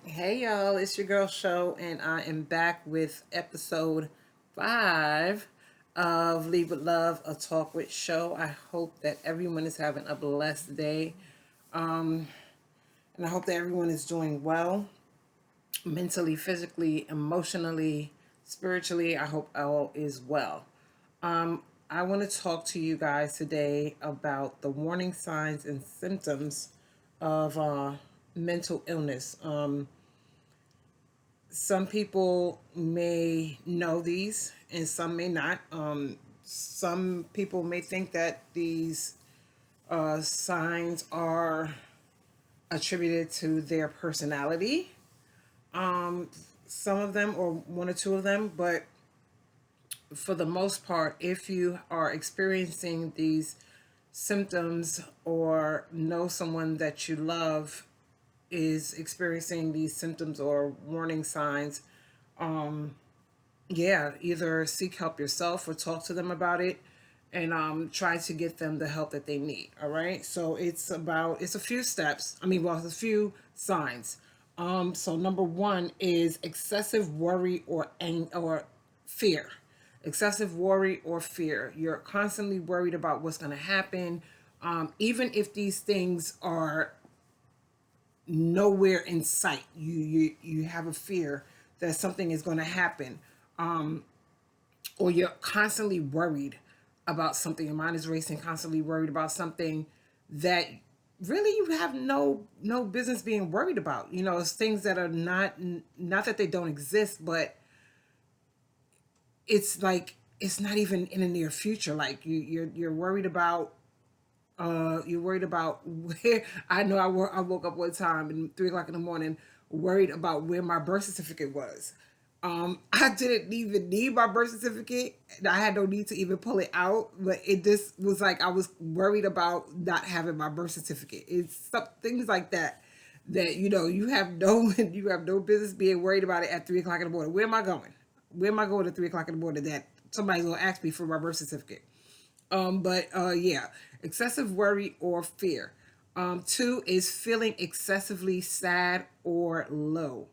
Hey y'all, it's your girl Show, and I am back with episode 5 of Lead with Love, a talk with Show. I hope that everyone is having a blessed day, and I hope that everyone is doing well mentally, physically, emotionally, spiritually. I hope all is well. I want to talk to you guys today about the warning signs and symptoms of mental illness. Some people may know these and some may not. Some people may think that these signs are attributed to their personality. Some of them, or one or two of them, but for the most part, if you are experiencing these symptoms or know someone that you love is experiencing these symptoms or warning signs, yeah, either seek help yourself or talk to them about it and try to get them the help that they need. All right. So it's a few steps. It's a few signs. So number one is excessive worry or fear. Excessive worry or fear. You're constantly worried about what's going to happen. Even if these things are nowhere in sight, you have a fear that something is going to happen, or you're constantly worried about something. Your mind is racing, constantly worried about something that really you have no business being worried about. It's things that are not that they don't exist, but it's like it's not even in the near future. Like you're worried about. You're worried about where I woke up one time at 3 o'clock in the morning, worried about where my birth certificate was. I didn't even need my birth certificate. And I had no need to even pull it out, but it just was like I was worried about not having my birth certificate. It's some things like that that you have no you have no business being worried about it at 3 o'clock in the morning. Where am I going? Where am I going at 3 o'clock in the morning that somebody's gonna ask me for my birth certificate? But yeah, excessive worry or fear. Two is feeling excessively sad or low.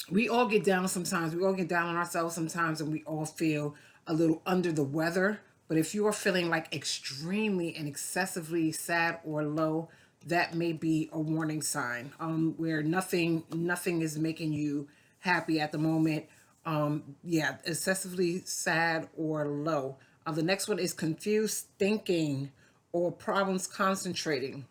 We all get down sometimes. We all get down on ourselves sometimes, and we all feel a little under the weather. But if you are feeling like extremely and excessively sad or low, that may be a warning sign, where nothing is making you happy at the moment. Yeah, excessively sad or low. The next one is confused thinking or problems concentrating.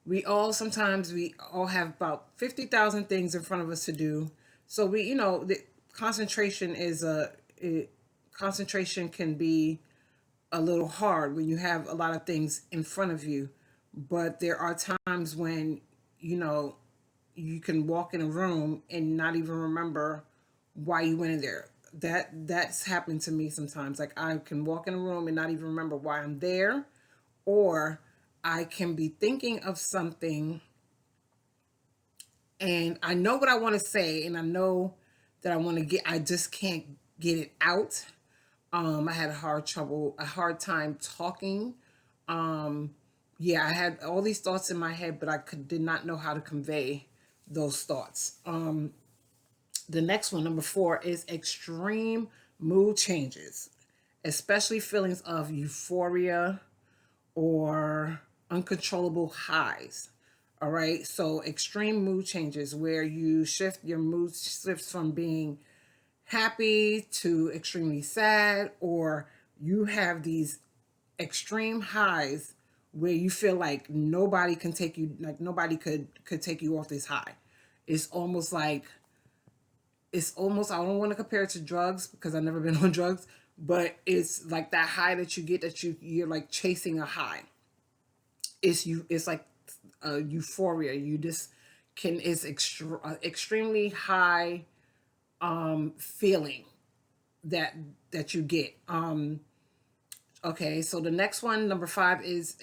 We all have about 50,000 things in front of us to do. So the concentration is concentration can be a little hard when you have a lot of things in front of you. But there are times when you know you can walk in a room and not even remember why you went in there. That's happened to me sometimes. Like I can walk in a room and not even remember why I'm there, or I can be thinking of something and I know what I want to say and I know that I just can't get it out. I had a hard time talking. Yeah, I had all these thoughts in my head, but did not know how to convey those thoughts. The next one, number four, is extreme mood changes, especially feelings of euphoria or uncontrollable highs. All right. So extreme mood changes where your mood shifts from being happy to extremely sad, or you have these extreme highs where you feel like nobody could take you off this high. It's almost like I don't want to compare it to drugs because I've never been on drugs, but it's like that high that you get that you're like chasing a high. It's like a euphoria. You just can it's extremely high feeling that you get. Okay, so the next one, number five, is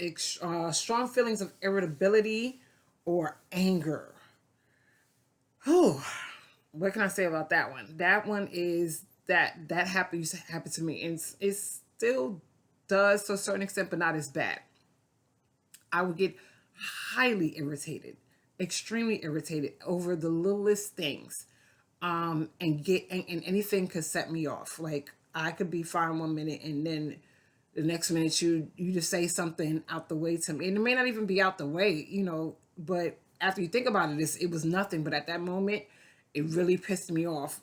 strong feelings of irritability or anger. Oh, what can I say about that one? That one is that happened to me, and it still does to a certain extent, but not as bad. I would get highly irritated, extremely irritated over the littlest things. And anything could set me off. Like I could be fine 1 minute and then the next minute you just say something out the way to me. And it may not even be out the way, but after you think about it, it was nothing. But at that moment, it really pissed me off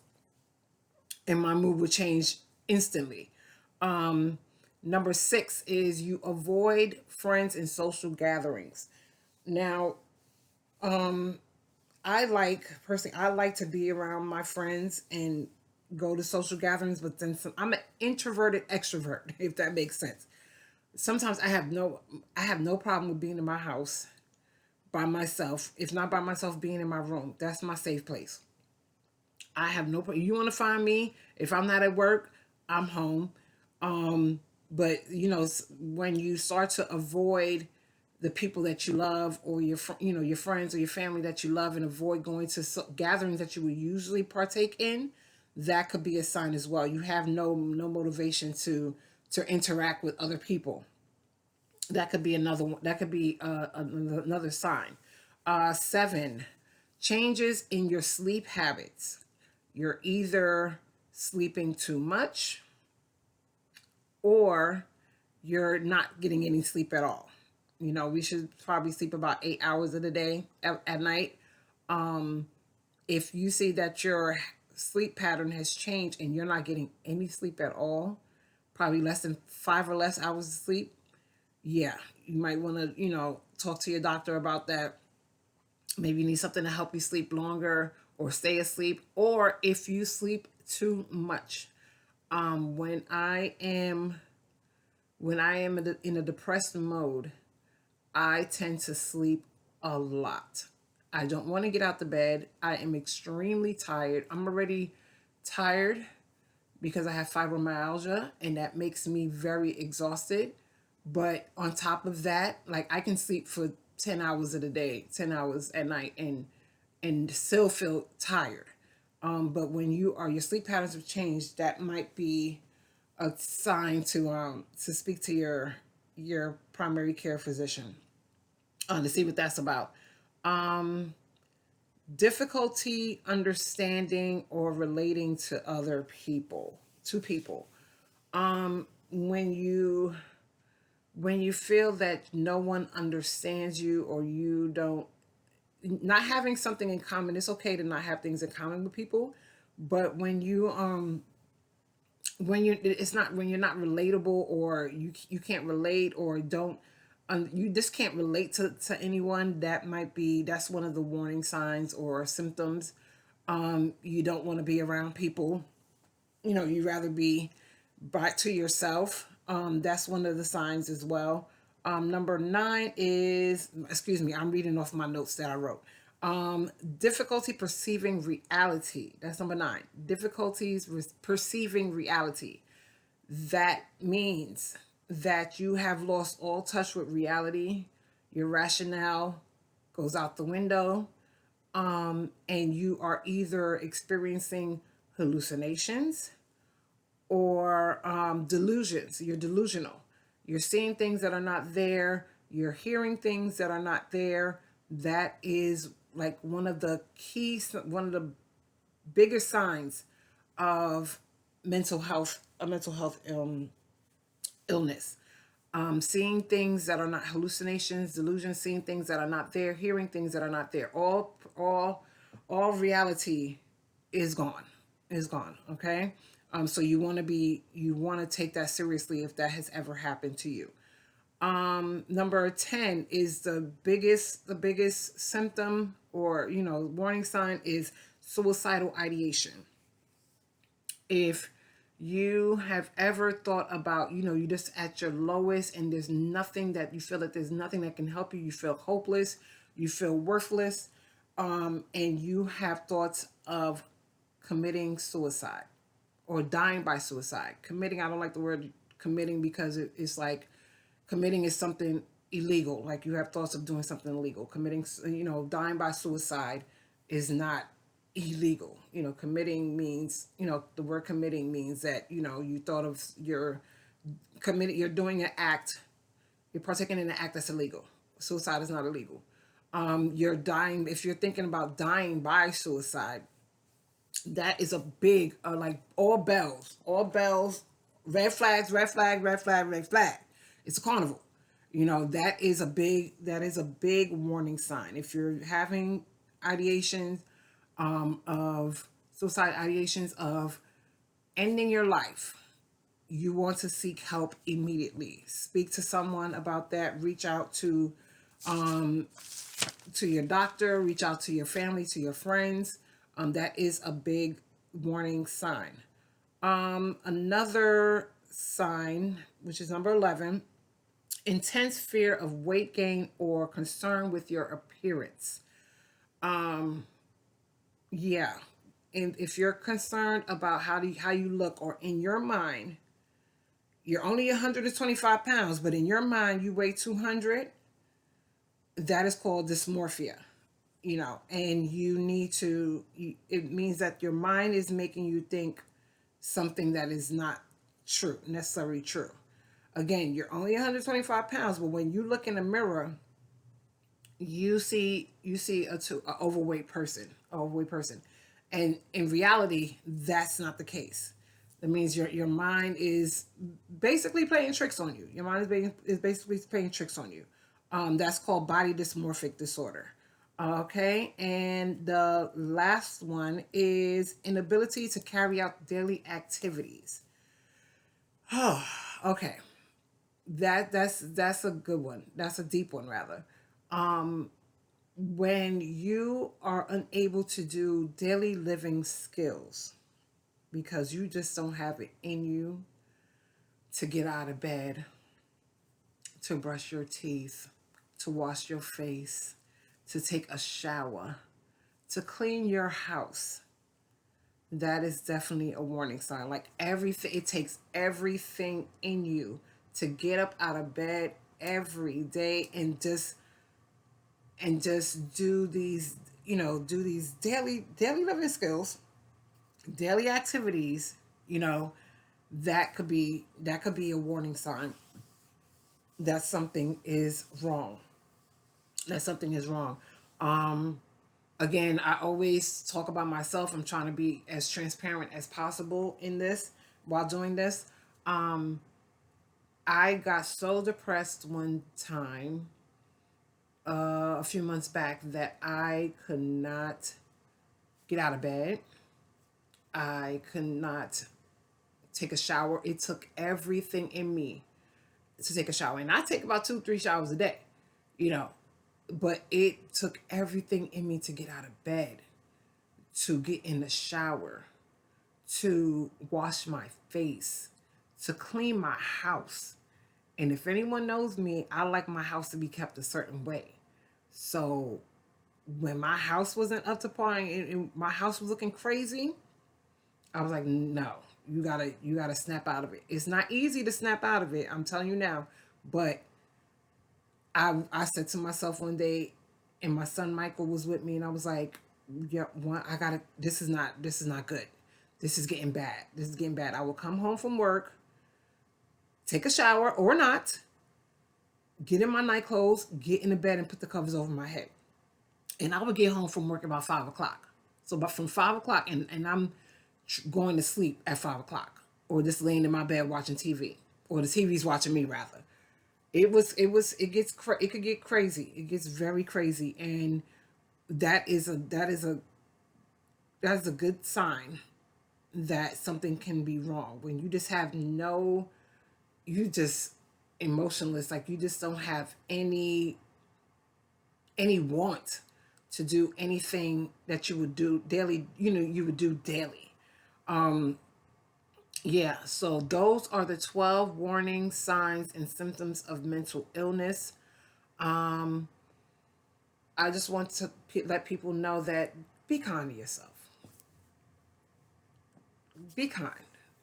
and my mood would change instantly. Number 6 is you avoid friends and social gatherings. Now, I like to be around my friends and go to social gatherings, but then I'm an introverted extrovert, if that makes sense. Sometimes I have no problem with being in my house by myself. If not by myself, being in my room. That's my safe place. I have no problem. You want to find me if I'm not at work, I'm home. But when you start to avoid the people that you love or your friends or your family that you love and avoid going to gatherings that you would usually partake in, that could be a sign as well. You have no motivation to interact with other people. That could be another one. That could be another sign. 7, changes in your sleep habits. You're either sleeping too much or you're not getting any sleep at all. We should probably sleep about 8 hours of the day at night. If you see that your sleep pattern has changed and you're not getting any sleep at all, probably less than 5 or less hours of sleep, yeah, you might want to, talk to your doctor about that. Maybe you need something to help you sleep longer or stay asleep, or if you sleep too much. When I am in a depressed mode, I tend to sleep a lot. I don't want to get out the bed. I am extremely tired. I'm already tired because I have fibromyalgia and that makes me very exhausted. But on top of that, like I can sleep for 10 hours of the day, 10 hours at night and still feel tired. But when your sleep patterns have changed, that might be a sign to speak to your primary care physician to see what that's about. Difficulty understanding or relating to other people, to people. When you feel that no one understands you or you don't not having something in common, it's okay to not have things in common with people, but when you're not relatable or you can't relate or don't you just can't relate to anyone, that's one of the warning signs or symptoms. You don't want to be around people. You rather be by to yourself. That's one of the signs as well. Number 9 is, excuse me, I'm reading off my notes that I wrote. Difficulty perceiving reality. That's number 9. Difficulties perceiving reality. That means that you have lost all touch with reality. Your rationale goes out the window, and you are either experiencing hallucinations or delusions. You're delusional. You're seeing things that are not there. You're hearing things that are not there. That is like one of the biggest signs of mental health illness. Seeing things that are not hallucinations, delusions, seeing things that are not there, hearing things that are not there. All reality is gone. Is gone. Okay. So you want to take that seriously if that has ever happened to you. Number 10 is the biggest symptom or warning sign is suicidal ideation. If you have ever thought about, you're just at your lowest and there's nothing that you feel that there's nothing that can help you, you feel hopeless, you feel worthless, and you have thoughts of committing suicide or dying by suicide. Committing, I don't like the word committing because it's like committing is something illegal. Like you have thoughts of doing something illegal. Committing, dying by suicide is not illegal. Committing means, the word committing means that, you thought of you're doing an act, you're partaking in an act that's illegal. Suicide is not illegal. You're dying. If you're thinking about dying by suicide, that is a big, like all bells, red flags, red flag, red flag, red flag. It's a carnival. That is a big warning sign. If you're having ideations, of suicide ideations of ending your life, you want to seek help immediately. Speak to someone about that. Reach out to your doctor, reach out to your family, to your friends. That is a big warning sign. Another sign, which is number 11, intense fear of weight gain or concern with your appearance. Yeah. And if you're concerned about how you look, or in your mind, you're only 125 pounds, but in your mind you weigh 200, that is called dysmorphia. And it means that your mind is making you think something that is not necessarily true. Again, you're only 125 pounds, but when you look in the mirror, you see a overweight person, and in reality, that's not the case. That means your mind is basically playing tricks on you. Your mind is basically playing tricks on you. That's called body dysmorphic disorder. Okay, and the last one is inability to carry out daily activities. Oh, okay. That's a good one. That's a deep one, rather. When you are unable to do daily living skills because you just don't have it in you to get out of bed, to brush your teeth, to wash your face, to take a shower, to clean your house, that is definitely a warning sign. Like everything, it takes everything in you to get up out of bed every day and just do these daily living skills, daily activities. you know that could be a warning sign that something is wrong. um Again, I always talk about myself. I'm trying to be as transparent as possible in this while doing this. um I got so depressed one time, a few months back, that I could not get out of bed. I could not take a shower. It took everything in me to take a shower. And I take about 2, 3 showers a day, you know. But it took everything in me to get out of bed, to get in the shower, to wash my face, to clean my house. And if anyone knows me, I like my house to be kept a certain way. So when my house wasn't up to par and my house was looking crazy, I was like, no, you gotta snap out of it. It's not easy to snap out of it, I'm telling you now. But I said to myself one day, and my son Michael was with me, and I was like, yeah, one, I gotta. This is not good. This is getting bad. This is getting bad. I will come home from work, take a shower or not, get in my night clothes, get in the bed, and put the covers over my head. And I would get home from work about 5 o'clock. So, but from 5 o'clock, and I'm going to sleep at 5 o'clock, or just laying in my bed watching TV, or the TV's watching me rather. It could get crazy. It gets very crazy, and that is a good sign that something can be wrong when you just have no you just emotionless, like you just don't have any want to do anything that you would do daily, you would do daily. Yeah, so those are the 12 warning signs and symptoms of mental illness. I just want to let people know that be kind to yourself. Be kind.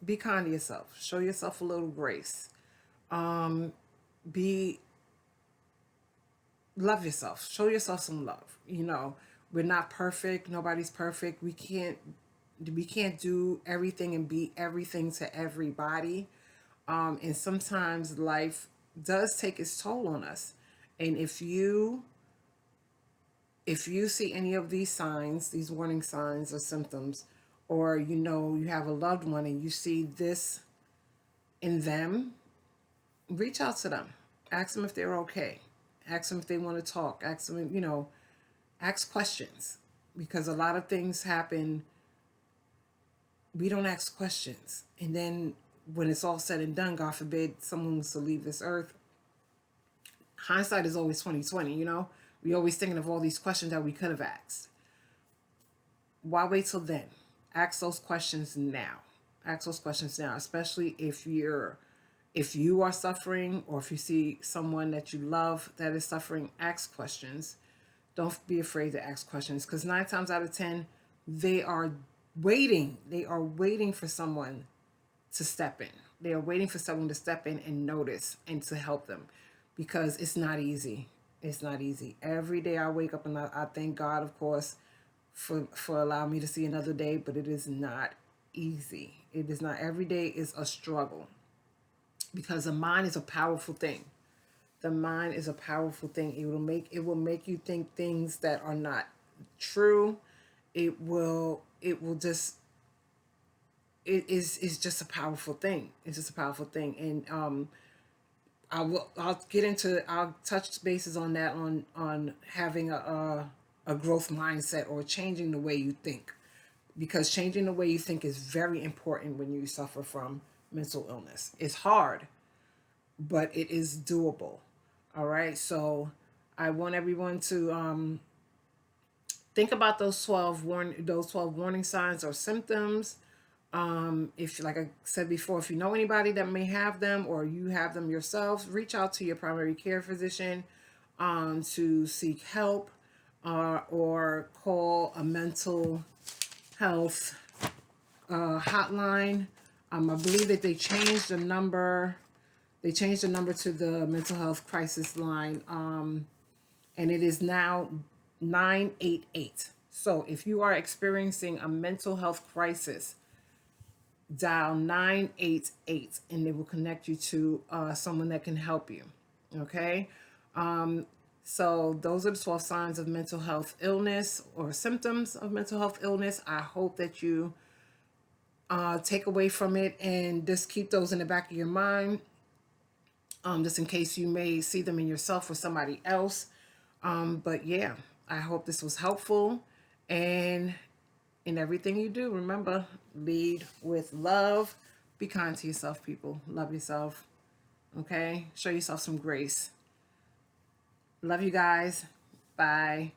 Be kind to yourself. Show yourself a little grace. Be Love yourself. Show yourself some love. We're not perfect. Nobody's perfect. We can't do everything and be everything to everybody. And sometimes life does take its toll on us. And if you if you see any of these signs, these warning signs or symptoms, or you know you have a loved one and you see this in them, reach out to them. Ask them if they're okay. Ask them if they want to talk. Ask them, ask questions, because a lot of things happen. We don't ask questions. And then when it's all said and done, God forbid someone was to leave this earth, hindsight is always 2020, We always thinking of all these questions that we could have asked. Why wait till then? Ask those questions now. Ask those questions now, especially if you are suffering, or if you see someone that you love that is suffering. Ask questions. Don't be afraid to ask questions, because 9 times out of 10, they are waiting. They are waiting for someone to step in. They are waiting for someone to step in and notice and to help them, because it's not easy. It's not easy. Every day I wake up and I thank God, of course, for allowing me to see another day, but it is not easy. It is not. Every day is a struggle, because the mind is a powerful thing. The mind is a powerful thing. It will make you think things that are not true. It's just a powerful thing. It's just a powerful thing. And I'll touch bases on that, on having a growth mindset, or changing the way you think, because changing the way you think is very important when you suffer from mental illness. It's hard, but it is doable. All right. So I want everyone to think about those 12 warning signs or symptoms. If, like I said before, if you know anybody that may have them, or you have them yourself, reach out to your primary care physician to seek help, or call a mental health hotline. I believe that they changed the number. They changed the number to the mental health crisis line, and it is now 988. So if you are experiencing a mental health crisis, dial 988, and they will connect you to someone that can help you. Okay. So those are the 12 signs of mental health illness, or symptoms of mental health illness. I hope that you take away from it and just keep those in the back of your mind, just in case you may see them in yourself or somebody else. But yeah, I hope this was helpful. And in everything you do, remember, lead with love. Be kind to yourself, people. Love yourself. Okay? Show yourself some grace. Love you guys. Bye.